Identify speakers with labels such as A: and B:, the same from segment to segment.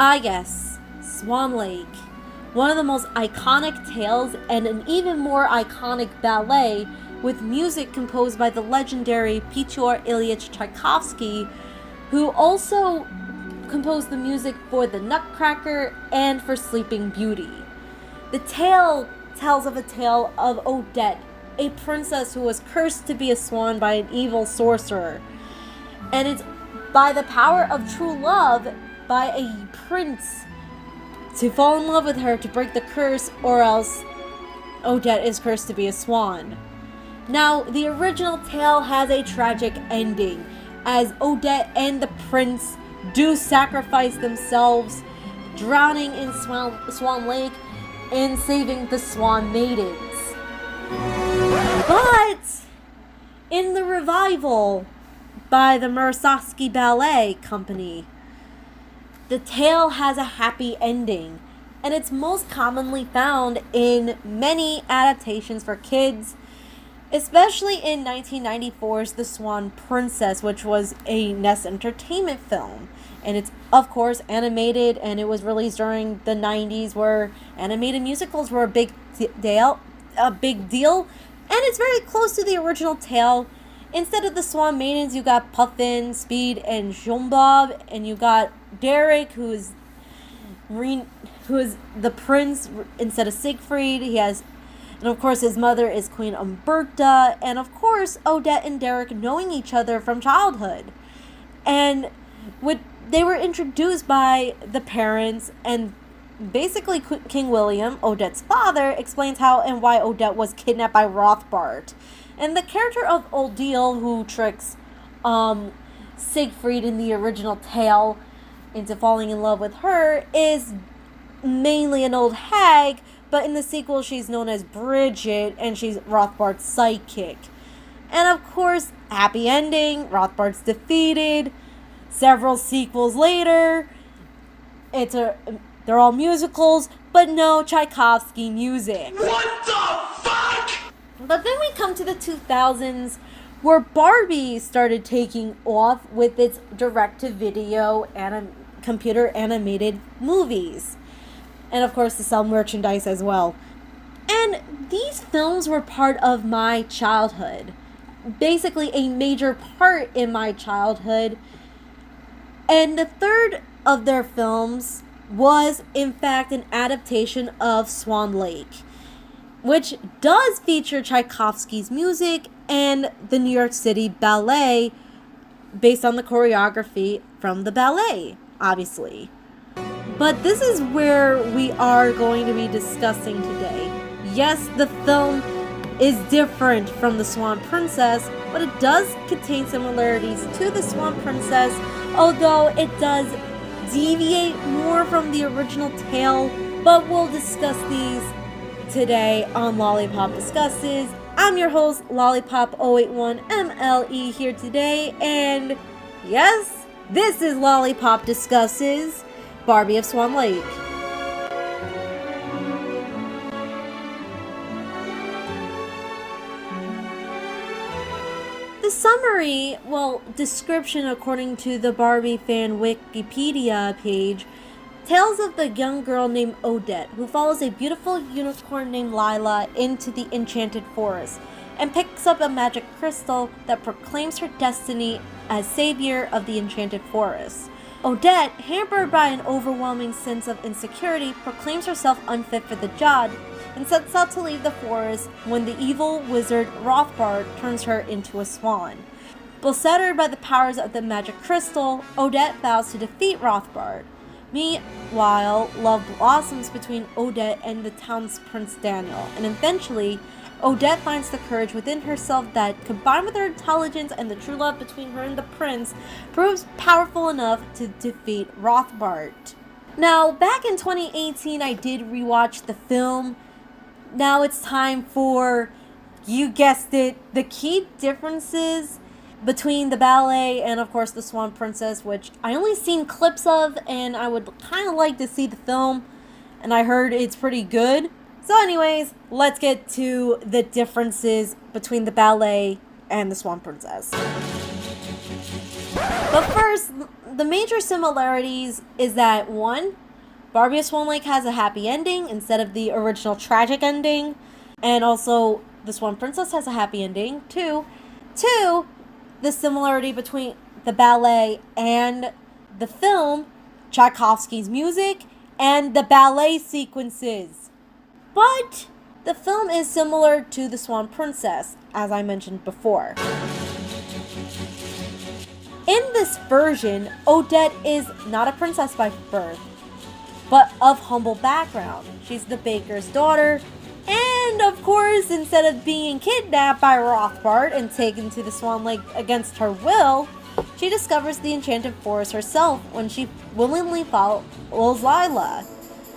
A: Ah yes, Swan Lake. One of the most iconic tales and an even more iconic ballet with music composed by the legendary Pyotr Ilyich Tchaikovsky, who also composed the music for The Nutcracker and for Sleeping Beauty. The tale tells of a tale of Odette, a princess who was cursed to be a swan by an evil sorcerer. And it's by the power of true love by a prince to fall in love with her to break the curse, or else Odette is cursed to be a swan. Now, the original tale has a tragic ending, as Odette and the prince do sacrifice themselves, drowning in Swan Lake and saving the Swan Maidens. But in the revival by the Murasovsky Ballet Company, the tale has a happy ending, and it's most commonly found in many adaptations for kids, especially in 1994's The Swan Princess, which was a Ness Entertainment film. And it's, of course, animated, and it was released during the 90s, where animated musicals were a big deal, and it's very close to the original tale. Instead of the Swan Maidens, you got Puffin, Speed, and Shumbob, and you got Derek, who is the prince instead of Siegfried. And of course his mother is Queen Umberta, and of course Odette and Derek knowing each other from childhood. And they were introduced by the parents, and basically King William, Odette's father, explains how and why Odette was kidnapped by Rothbart. And the character of Odile, who tricks Siegfried in the original tale into falling in love with her, is mainly an old hag, but in the sequel she's known as Bridget, and she's Rothbart's sidekick. And of course, happy ending, Rothbart's defeated. Several sequels later, they're all musicals, but no Tchaikovsky music.
B: What the fuck?
A: But then we come to the 2000s, where Barbie started taking off with its direct-to-video and computer animated movies. And of course, to sell merchandise as well. And these films were part of my childhood. Basically, a major part in my childhood. And the third of their films was, in fact, an adaptation of Swan Lake, which does feature Tchaikovsky's music and the New York City Ballet, based on the choreography from the ballet, obviously. But this is where we are going to be discussing today. Yes, the film is different from The Swan Princess, but it does contain similarities to The Swan Princess, although it does deviate more from the original tale. But we'll discuss these today on Lollypop Discusses. I'm your host, Lollypop081MLE, here today, and yes, this is Lollypop Discusses Barbie of Swan Lake. The summary, description according to the Barbie fan Wikipedia page, tells of the young girl named Odette, who follows a beautiful unicorn named Lila into the enchanted forest and picks up a magic crystal that proclaims her destiny as savior of the enchanted forest. Odette, hampered by an overwhelming sense of insecurity, proclaims herself unfit for the job and sets out to leave the forest when the evil wizard Rothbart turns her into a swan. Bolstered by the powers of the magic crystal, Odette vows to defeat Rothbart. Meanwhile, love blossoms between Odette and the town's Prince Daniel, and eventually, Odette finds the courage within herself that, combined with her intelligence and the true love between her and the prince, proves powerful enough to defeat Rothbart. Now, back in 2018, I did rewatch the film. Now it's time for, you guessed it, the key differences between the ballet and, of course, The Swan Princess, which I only seen clips of, and I would kind of like to see the film, and I heard it's pretty good. So anyways, let's get to the differences between the ballet and The Swan Princess. But first, the major similarities is that 1, Barbie of Swan Lake has a happy ending instead of the original tragic ending. And also, the Swan Princess has a happy ending. 2, the similarity between the ballet and the film, Tchaikovsky's music, and the ballet sequences. But the film is similar to the Swan Princess, as I mentioned before. In this version, Odette is not a princess by birth, but of humble background. She's the baker's daughter, and of course, instead of being kidnapped by Rothbart and taken to the Swan Lake against her will, she discovers the enchanted forest herself when she willingly follows Lila.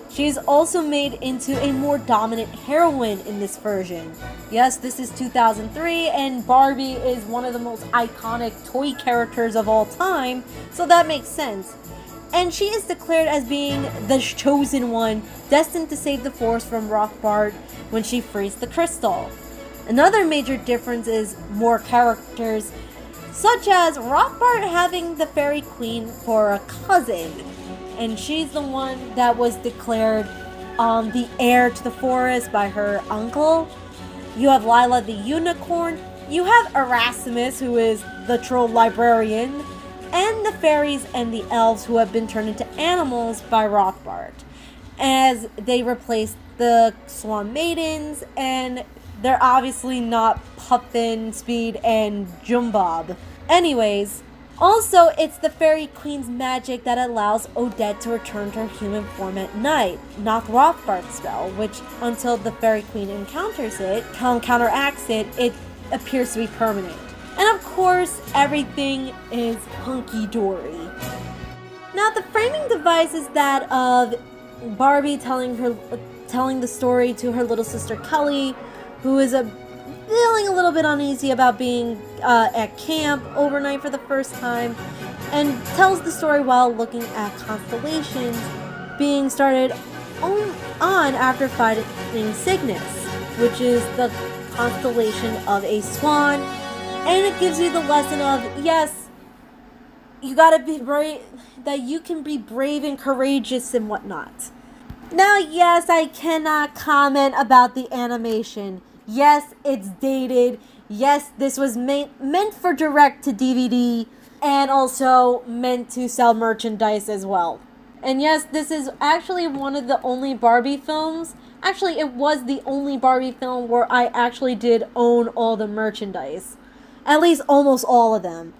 A: She's also made into a more dominant heroine in this version. Yes, this is 2003, and Barbie is one of the most iconic toy characters of all time, so that makes sense. And she is declared as being the chosen one, destined to save the forest from Rothbart when she frees the crystal. Another major difference is more characters, such as Rothbart having the Fairy Queen for a cousin. And she's the one that was declared the heir to the forest by her uncle. You have Lila the unicorn. You have Erasmus, who is the troll librarian. And the fairies and the elves, who have been turned into animals by Rothbart, as they replaced the Swan Maidens, and they're obviously not Puffin, Speed, and Jumbob. Anyways, also, it's the Fairy Queen's magic that allows Odette to return to her human form at night, not Rothbart's spell, which, until the Fairy Queen encounters it, counteracts it, it appears to be permanent. And of course, everything is hunky-dory. Now, the framing device is that of Barbie telling the story to her little sister Kelly, who is feeling a little bit uneasy about being at camp overnight for the first time, and tells the story while looking at constellations being started on after fighting Cygnus, which is the constellation of a swan. And it gives you the lesson of, yes, you gotta be brave, that you can be brave and courageous and whatnot. Now, yes, I cannot comment about the animation. Yes, it's dated. Yes, this was meant for direct to DVD and also meant to sell merchandise as well. And yes, this is actually one of the only Barbie films. Actually, it was the only Barbie film where I actually did own all the merchandise. At least almost all of them.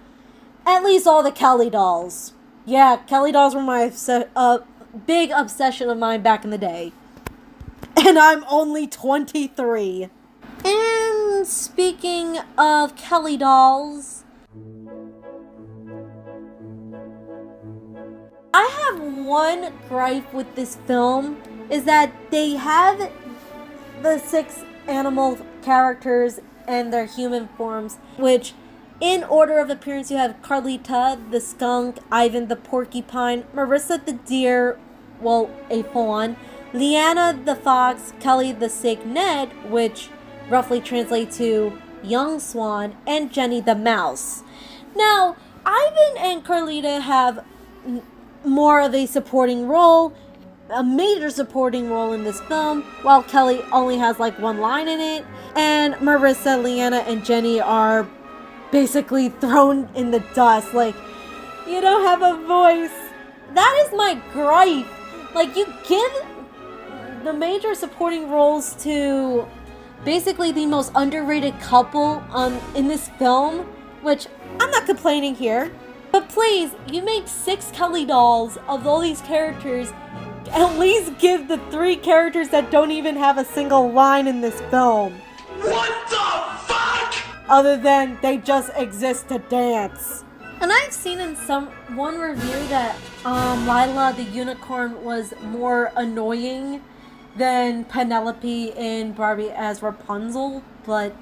A: At least all the Kelly dolls. Yeah, Kelly dolls were my big obsession of mine back in the day. And I'm only 23. And speaking of Kelly dolls, I have one gripe with this film, is that they have the 6 animal characters and their human forms, which, in order of appearance, you have Carlita the skunk, Ivan the porcupine, Marissa the deer, well, a fawn, Leanna the fox, Kelly the cygnet, which roughly translates to young swan, and Jenny the mouse. Now, Ivan and Carlita have more of a supporting role, a major supporting role in this film, while Kelly only has like one line in it, and Marissa, Leanna, and Jenny are basically thrown in the dust, like, you don't have a voice. That is my gripe. Like, you give the major supporting roles to basically the most underrated couple in this film, which I'm not complaining here, but please, you make 6 Kelly dolls of all these characters. At least give the 3 characters that don't even have a single line in this film.
B: What the fuck?
A: Other than they just exist to dance. And I've seen in one review that Lila the unicorn was more annoying than Penelope in Barbie as Rapunzel. But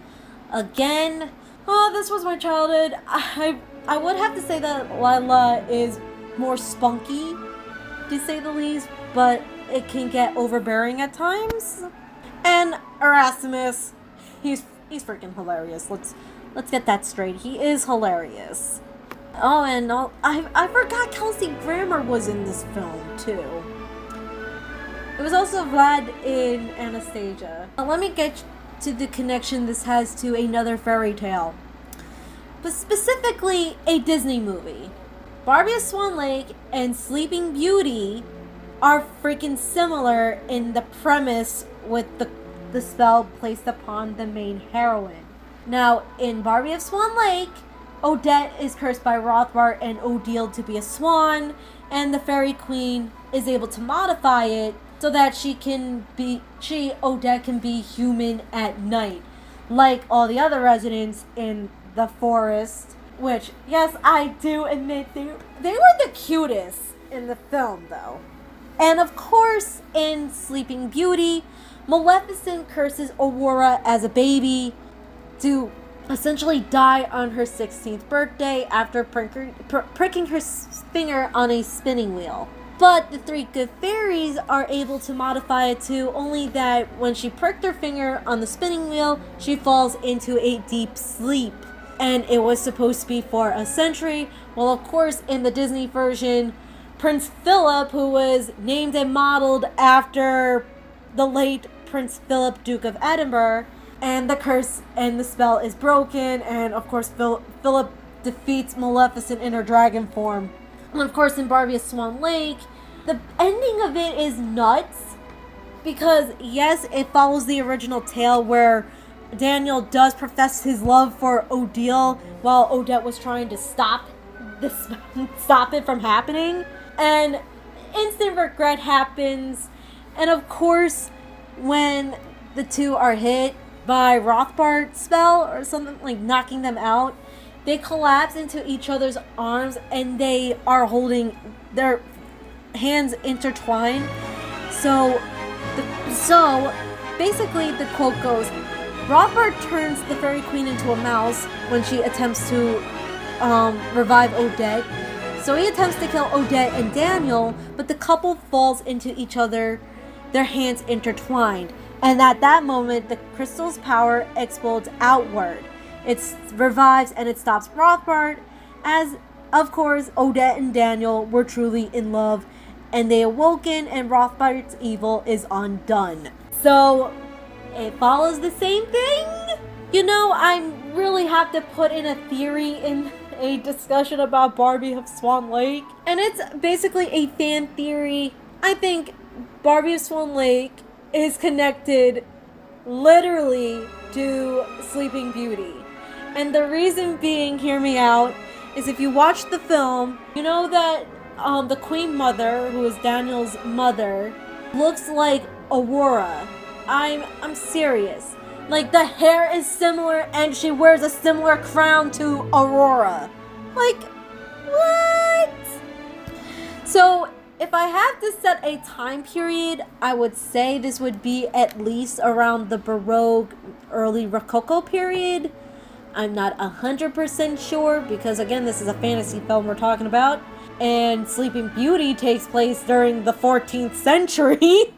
A: again, this was my childhood. I would have to say that Lila is more spunky, to say the least, but it can get overbearing at times. And Erasmus, he's freaking hilarious. Let's get that straight. He is hilarious. Oh, and I forgot Kelsey Grammer was in this film, too. It was also Vlad in Anastasia. Now, let me get to the connection this has to another fairy tale. But specifically, a Disney movie. Barbie of Swan Lake and Sleeping Beauty are freaking similar in the premise with the spell placed upon the main heroine. Now, in Barbie of Swan Lake, Odette is cursed by Rothbart and Odile to be a swan, and the fairy queen is able to modify it so that Odette can be human at night, like all the other residents in the forest, which, yes, I do admit they were the cutest in the film, though. And of course, in Sleeping Beauty, Maleficent curses Aurora as a baby to essentially die on her 16th birthday after pricking her finger on a spinning wheel. But the three good fairies are able to modify it to only that when she pricked her finger on the spinning wheel, she falls into a deep sleep. And it was supposed to be for a century. Well, of course, in the Disney version, Prince Philip, who was named and modeled after the late Prince Philip, Duke of Edinburgh, and the curse and the spell is broken, and of course Philip defeats Maleficent in her dragon form. And of course in Barbie of Swan Lake, the ending of it is nuts, because yes, it follows the original tale where Daniel does profess his love for Odile while Odette was trying to stop it from happening, and instant regret happens. And of course, when the two are hit by Rothbart's spell or something, like knocking them out, they collapse into each other's arms and they are holding their hands intertwined. So basically the quote goes, Rothbart turns the fairy queen into a mouse when she attempts to revive Odette. So he attempts to kill Odette and Daniel, but the couple falls into each other, their hands intertwined. And at that moment, the crystal's power explodes outward. It revives and it stops Rothbart, as, of course, Odette and Daniel were truly in love, and they awoken, and Rothbart's evil is undone. So, it follows the same thing? You know, I really have to put in a theory in a discussion about Barbie of Swan Lake, and it's basically a fan theory. I think Barbie of Swan Lake is connected literally to Sleeping Beauty. And the reason being, hear me out, is if you watch the film, you know that the Queen Mother, who is Daniel's mother, looks like Aurora. I'm serious. Like, the hair is similar and she wears a similar crown to Aurora. Like, what? So, if I have to set a time period, I would say this would be at least around the Baroque, early Rococo period. I'm not 100% sure because, again, this is a fantasy film we're talking about. And Sleeping Beauty takes place during the 14th century.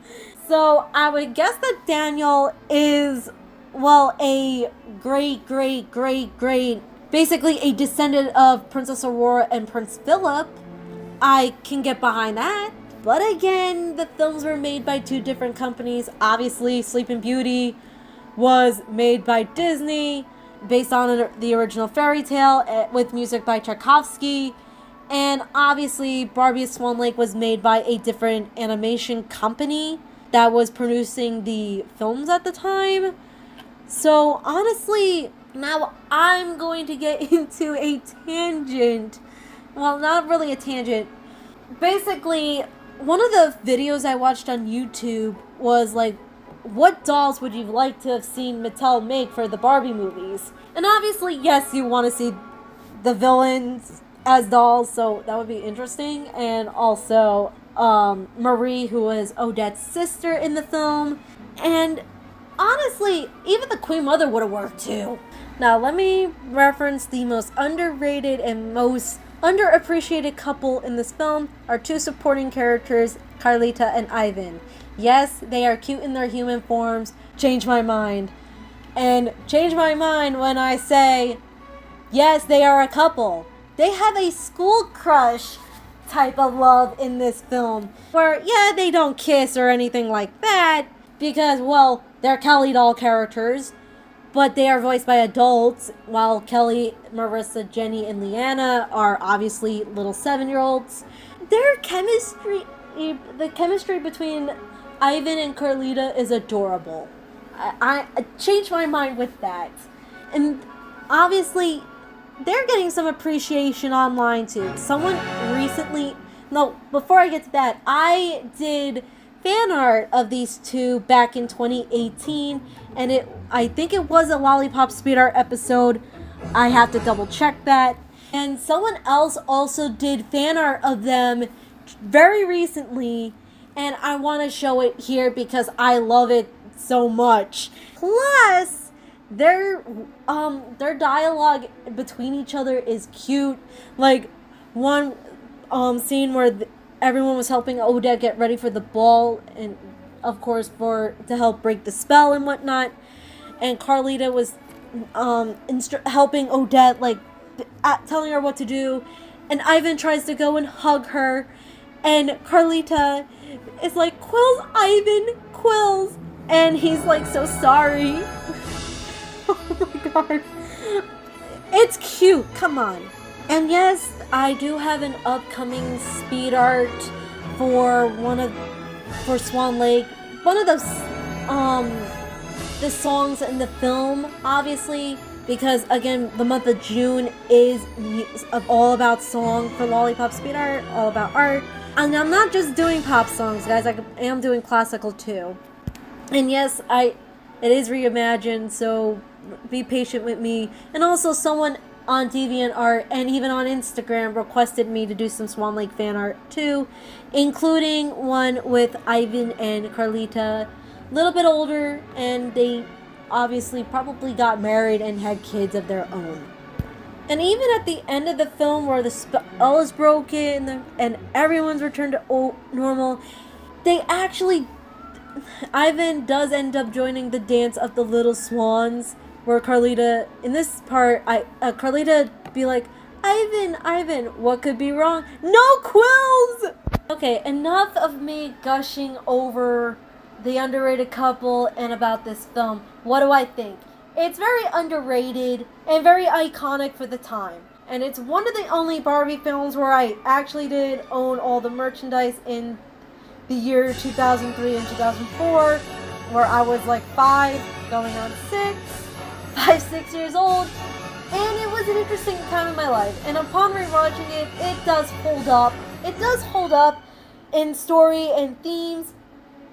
A: So I would guess that Daniel is, well, a great, basically a descendant of Princess Aurora and Prince Philip. I can get behind that. But again, the films were made by two different companies. Obviously, Sleeping Beauty was made by Disney, based on the original fairy tale with music by Tchaikovsky. And obviously, Barbie of Swan Lake was made by a different animation company that was producing the films at the time. So honestly, now I'm going to get into a tangent. Well, not really a tangent. Basically, one of the videos I watched on YouTube was like, what dolls would you like to have seen Mattel make for the Barbie movies? And obviously, yes, you want to see the villains as dolls, so that would be interesting. And also, Marie, who was Odette's sister in the film. And honestly, even the Queen Mother would have worked too. Now, let me reference the most underrated and most underappreciated couple in this film, are two supporting characters, Carlita and Ivan. Yes, they are cute in their human forms. Change my mind. And change my mind when I say, yes, they are a couple. they have a school crush type of love in this film. Where, yeah, they don't kiss or anything like that, because, well, they're Kelly doll characters, but they are voiced by adults, while Kelly, Marissa, Jenny, and Leanna are obviously little 7-year-olds. Their chemistry, the chemistry between Ivan and Carlita is adorable. I changed my mind with that. And obviously, they're getting some appreciation online too. Someone recently, no, before I get to that, I did fan art of these two back in 2018, and I think it was a Lollypop speed art episode. I have to double check that. And someone else also did fan art of them very recently, and I want to show it here because I love it so much. Plus, their dialogue between each other is cute. Like one scene where everyone was helping Odette get ready for the ball, and of course to help break the spell and whatnot. And Carlita was helping Odette, like telling her what to do. And Ivan tries to go and hug her, and Carlita is like, "Quills, Ivan, Quills," and he's like, "So sorry." Oh my god. It's cute, come on. And yes, I do have an upcoming speed art for Swan Lake. One of the songs in the film, obviously, because again, the month of June is all about song for Lollypop speed art, all about art. And I'm not just doing pop songs, guys, I am doing classical too. And yes, it is reimagined, so be patient with me. And also, someone on DeviantArt and even on Instagram requested me to do some Swan Lake fan art too, including one with Ivan and Carlita, a little bit older, and they obviously probably got married and had kids of their own. And even at the end of the film, where the spell is broken and everyone's returned to normal, Ivan does end up joining the dance of the little swans, where Carlita, in this part, Carlita be like, Ivan, what could be wrong? No quills! Okay, enough of me gushing over the underrated couple and about this film. What do I think? It's very underrated and very iconic for the time. And it's one of the only Barbie films where I actually did own all the merchandise in the year 2003 and 2004, where I was like 5, going on 6 years old. And it was an interesting time in my life. And upon rewatching it, it does hold up. It does hold up in story and themes.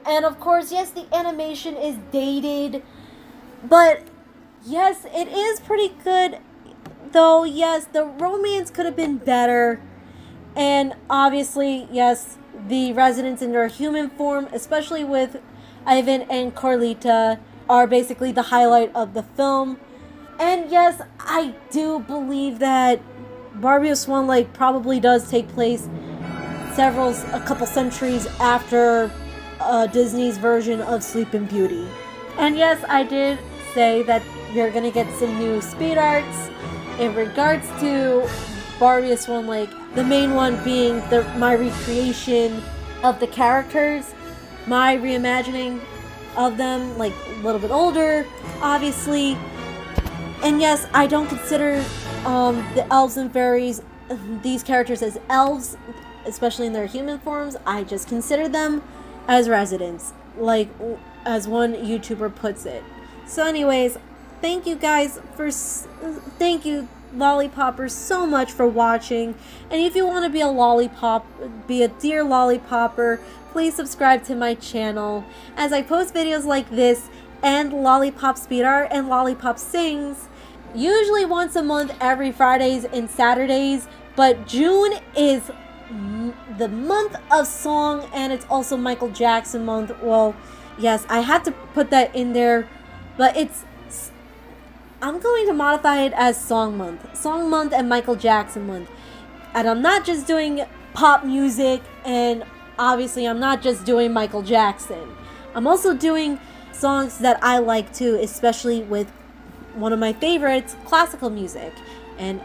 A: And of course, yes, the animation is dated. But yes, it is pretty good. Though, yes, the romance could have been better. And obviously, yes, the residents in their human form, especially with Ivan and Carlita, are basically the highlight of the film. And yes, I do believe that Barbie of Swan Lake probably does take place a couple centuries after Disney's version of Sleeping Beauty. And yes, I did say that you're gonna get some new speed arts in regards to Barbie of Swan Lake. The main one being my recreation of the characters, my reimagining of them, like a little bit older, obviously. And yes, I don't consider the elves and fairies, these characters, as elves, especially in their human forms. I just consider them as residents, like as one YouTuber puts it. So anyways, thank you guys thank you Lollypoppers so much for watching. And if you want to be a dear Lollipopper, please subscribe to my channel, as I post videos like this and Lollipop speed art and Lollipop sings, usually once a month, every Fridays and Saturdays. But June is the month of song, and it's also Michael Jackson month. Well, yes, I had to put that in there, but I'm going to modify it as Song Month and Michael Jackson Month. And I'm not just doing pop music, and obviously I'm not just doing Michael Jackson. I'm also doing songs that I like too, especially with one of my favorites, classical music. And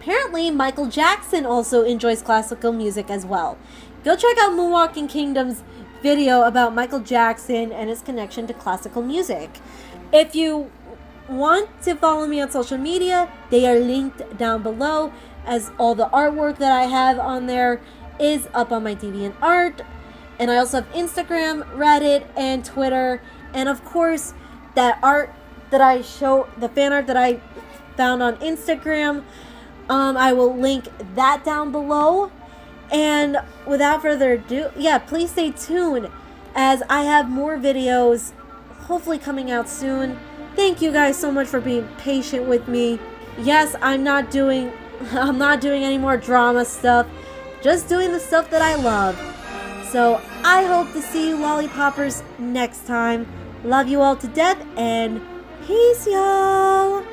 A: apparently Michael Jackson also enjoys classical music as well. Go check out Moonwalking Kingdom's video about Michael Jackson and his connection to classical music. If you want to follow me on social media, they are linked down below, as all the artwork that I have on there is up on my DeviantArt. And I also have Instagram, Reddit, and Twitter. And of course, that art that I show, the fan art that I found on Instagram, I will link that down below. And without further ado, please stay tuned as I have more videos hopefully coming out soon. Thank you guys so much for being patient with me. Yes, I'm not doing any more drama stuff, just doing the stuff that I love. So I hope to see you Lollypoppers next time. Love you all to death, and peace, y'all.